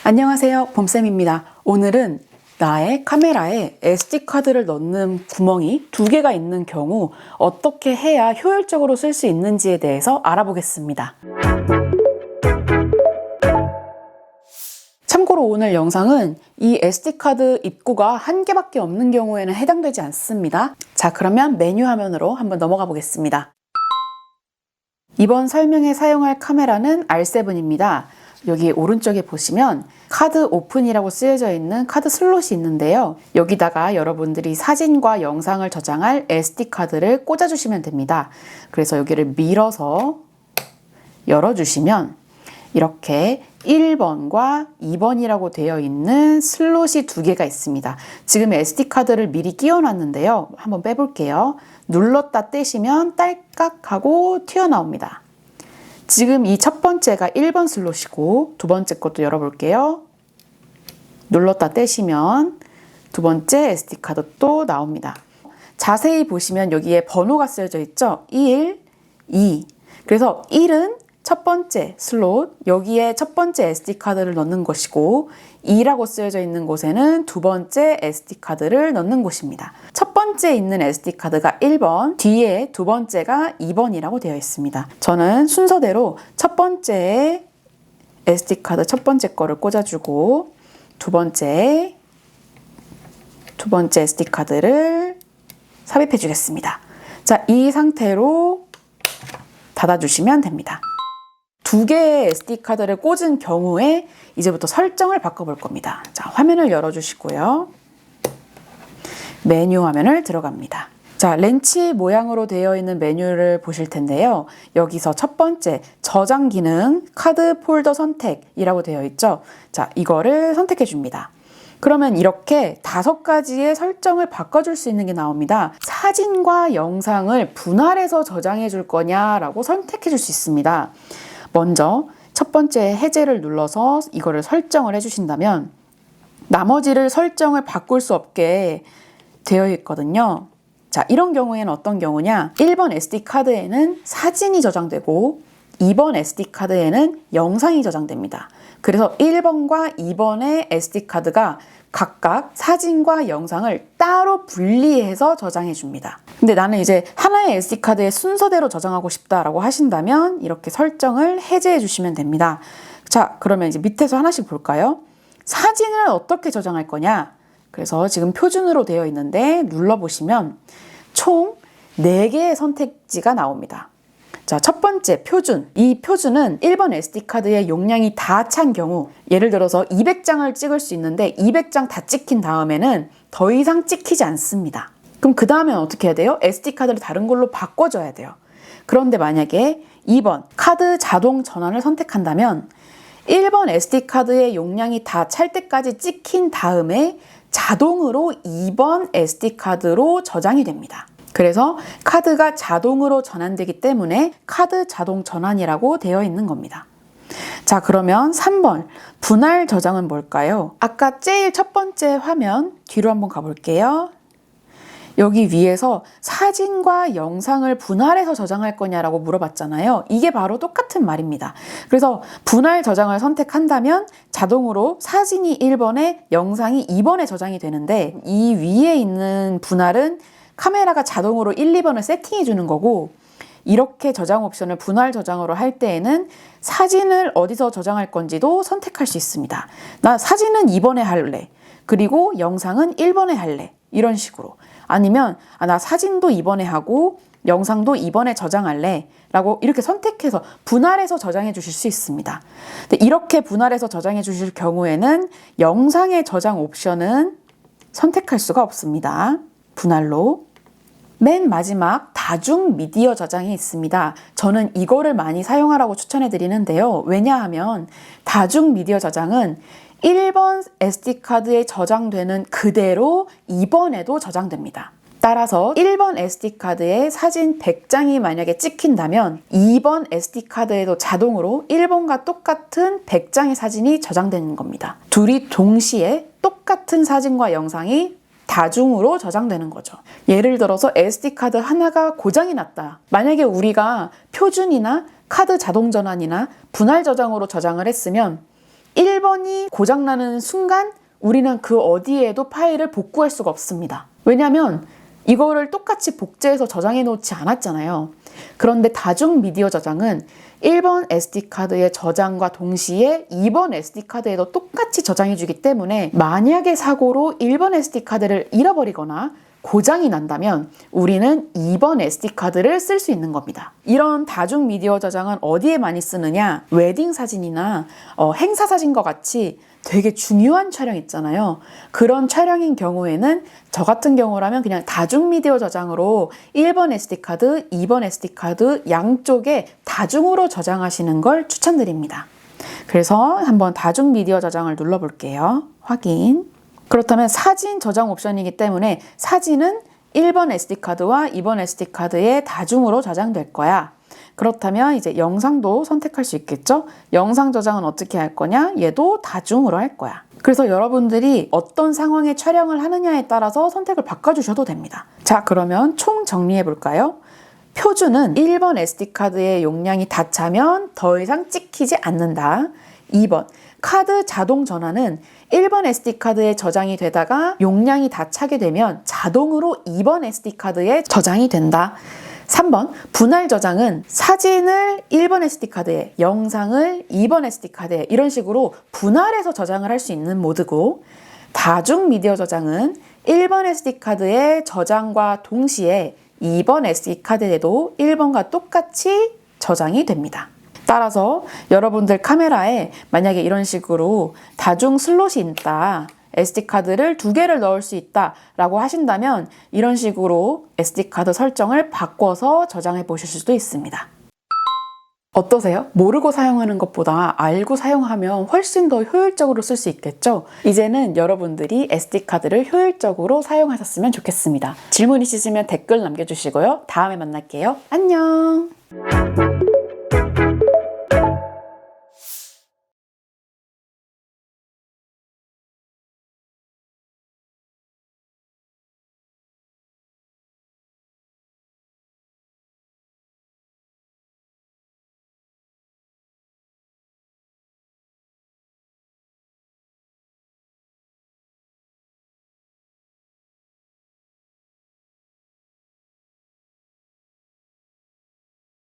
안녕하세요, 봄쌤입니다. 오늘은 나의 카메라에 SD카드를 넣는 구멍이 2개가 있는 경우 어떻게 해야 효율적으로 쓸 수 있는지에 대해서 알아보겠습니다. 참고로 오늘 영상은 이 SD카드 입구가 1개밖에 없는 경우에는 해당되지 않습니다. 자, 그러면 메뉴 화면으로 한번 넘어가 보겠습니다. 이번 설명에 사용할 카메라는 R7입니다. 여기 오른쪽에 보시면 카드 오픈이라고 쓰여져 있는 카드 슬롯이 있는데요. 여기다가 여러분들이 사진과 영상을 저장할 SD카드를 꽂아주시면 됩니다. 그래서 여기를 밀어서 열어주시면 이렇게 1번과 2번이라고 되어 있는 슬롯이 2개가 있습니다. 지금 SD카드를 미리 끼워놨는데요. 한번 빼볼게요. 눌렀다 떼시면 딸깍 하고 튀어나옵니다. 지금 이 첫 번째가 1번 슬롯이고 두 번째 것도 열어볼게요. 눌렀다 떼시면 두 번째 SD카드 또 나옵니다. 자세히 보시면 여기에 번호가 쓰여져 있죠. 1, 2. 그래서 1은 첫 번째 슬롯, 여기에 첫 번째 SD카드를 넣는 것이고 2라고 쓰여져 있는 곳에는 두 번째 SD카드를 넣는 곳입니다. 첫 번째 있는 SD카드가 1번, 뒤에 두 번째가 2번이라고 되어 있습니다. 저는 순서대로 첫 번째 SD카드 첫 번째 거를 꽂아주고 두 번째 SD카드를 삽입해 주겠습니다. 자, 이 상태로 닫아주시면 됩니다. 2개의 SD카드를 꽂은 경우에 이제부터 설정을 바꿔볼 겁니다. 자, 화면을 열어주시고요. 메뉴 화면을 들어갑니다. 자, 렌치 모양으로 되어 있는 메뉴를 보실 텐데요. 여기서 첫 번째 저장 기능 카드 폴더 선택이라고 되어 있죠. 자, 이거를 선택해 줍니다. 그러면 이렇게 5가지의 설정을 바꿔줄 수 있는 게 나옵니다. 사진과 영상을 분할해서 저장해 줄 거냐라고 선택해 줄 수 있습니다. 먼저 첫 번째 해제를 눌러서 이거를 설정을 해주신다면 나머지를 설정을 바꿀 수 없게 되어 있거든요. 자, 이런 경우에는 어떤 경우냐? 1번 SD카드에는 사진이 저장되고 2번 SD카드에는 영상이 저장됩니다. 그래서 1번과 2번의 SD카드가 각각 사진과 영상을 따로 분리해서 저장해 줍니다. 근데 나는 이제 하나의 SD카드에 순서대로 저장하고 싶다라고 하신다면 이렇게 설정을 해제해 주시면 됩니다. 자, 그러면 이제 밑에서 하나씩 볼까요? 사진을 어떻게 저장할 거냐? 그래서 지금 표준으로 되어 있는데 눌러보시면 총 4개의 선택지가 나옵니다. 자, 첫 번째 표준. 이 표준은 1번 SD카드의 용량이 다 찬 경우, 예를 들어서 200장을 찍을 수 있는데 200장 다 찍힌 다음에는 더 이상 찍히지 않습니다. 그럼 그 다음엔 어떻게 해야 돼요? SD카드를 다른 걸로 바꿔줘야 돼요. 그런데 만약에 2번 카드 자동 전환을 선택한다면 1번 SD카드의 용량이 다 찰 때까지 찍힌 다음에 자동으로 2번 SD카드로 저장이 됩니다. 그래서 카드가 자동으로 전환되기 때문에 카드 자동 전환이라고 되어 있는 겁니다. 자, 그러면 3번 분할 저장은 뭘까요? 아까 제일 첫 번째 화면 뒤로 한번 가볼게요. 여기 위에서 사진과 영상을 분할해서 저장할 거냐라고 물어봤잖아요. 이게 바로 똑같은 말입니다. 그래서 분할 저장을 선택한다면 자동으로 사진이 1번에 영상이 2번에 저장이 되는데 이 위에 있는 분할은 카메라가 자동으로 1, 2번을 세팅해 주는 거고, 이렇게 저장 옵션을 분할 저장으로 할 때에는 사진을 어디서 저장할 건지도 선택할 수 있습니다. 나 사진은 2번에 할래. 그리고 영상은 1번에 할래. 이런 식으로. 아니면 나 사진도 2번에 하고 영상도 2번에 저장할래. 라고 이렇게 선택해서 분할해서 저장해 주실 수 있습니다. 근데 이렇게 분할해서 저장해 주실 경우에는 영상의 저장 옵션은 선택할 수가 없습니다. 분할로. 맨 마지막 다중 미디어 저장이 있습니다. 저는 이거를 많이 사용하라고 추천해 드리는데요. 왜냐하면 다중 미디어 저장은 1번 SD카드에 저장되는 그대로 2번에도 저장됩니다. 따라서 1번 SD카드에 사진 100장이 만약에 찍힌다면 2번 SD카드에도 자동으로 1번과 똑같은 100장의 사진이 저장되는 겁니다. 둘이 동시에 똑같은 사진과 영상이 다중으로 저장되는 거죠. 예를 들어서 SD카드 하나가 고장이 났다. 만약에 우리가 표준이나 카드 자동 전환이나 분할 저장으로 저장을 했으면 1번이 고장나는 순간 우리는 그 어디에도 파일을 복구할 수가 없습니다. 왜냐하면 이거를 똑같이 복제해서 저장해 놓지 않았잖아요. 그런데 다중 미디어 저장은 1번 SD카드의 저장과 동시에 2번 SD카드에도 똑같이 저장해 주기 때문에 만약에 사고로 1번 SD카드를 잃어버리거나 고장이 난다면 우리는 2번 SD카드를 쓸 수 있는 겁니다. 이런 다중 미디어 저장은 어디에 많이 쓰느냐? 웨딩 사진이나 행사 사진과 같이 되게 중요한 촬영 있잖아요. 그런 촬영인 경우에는 저 같은 경우라면 그냥 다중 미디어 저장으로 1번 SD카드, 2번 SD카드 양쪽에 다중으로 저장하시는 걸 추천드립니다. 그래서 한번 다중 미디어 저장을 눌러볼게요. 확인. 그렇다면 사진 저장 옵션이기 때문에 사진은 1번 SD카드와 2번 SD카드에 다중으로 저장될 거야. 그렇다면 이제 영상도 선택할 수 있겠죠? 영상 저장은 어떻게 할 거냐? 얘도 다중으로 할 거야. 그래서 여러분들이 어떤 상황에 촬영을 하느냐에 따라서 선택을 바꿔주셔도 됩니다. 자, 그러면 총 정리해 볼까요? 표준은 1번 SD카드의 용량이 다 차면 더 이상 찍히지 않는다. 2번, 카드 자동 전환은 1번 SD카드에 저장이 되다가 용량이 다 차게 되면 자동으로 2번 SD카드에 저장이 된다. 3번, 분할 저장은 사진을 1번 SD카드에, 영상을 2번 SD카드에 이런 식으로 분할해서 저장을 할 수 있는 모드고, 다중 미디어 저장은 1번 SD카드의 저장과 동시에 2번 SD카드에도 1번과 똑같이 저장이 됩니다. 따라서 여러분들 카메라에 만약에 이런 식으로 다중 슬롯이 있다, SD카드를 2개를 넣을 수 있다 라고 하신다면 이런 식으로 SD카드 설정을 바꿔서 저장해 보실 수도 있습니다. 어떠세요? 모르고 사용하는 것보다 알고 사용하면 훨씬 더 효율적으로 쓸 수 있겠죠? 이제는 여러분들이 SD카드를 효율적으로 사용하셨으면 좋겠습니다. 질문 있으시면 댓글 남겨주시고요. 다음에 만날게요. 안녕!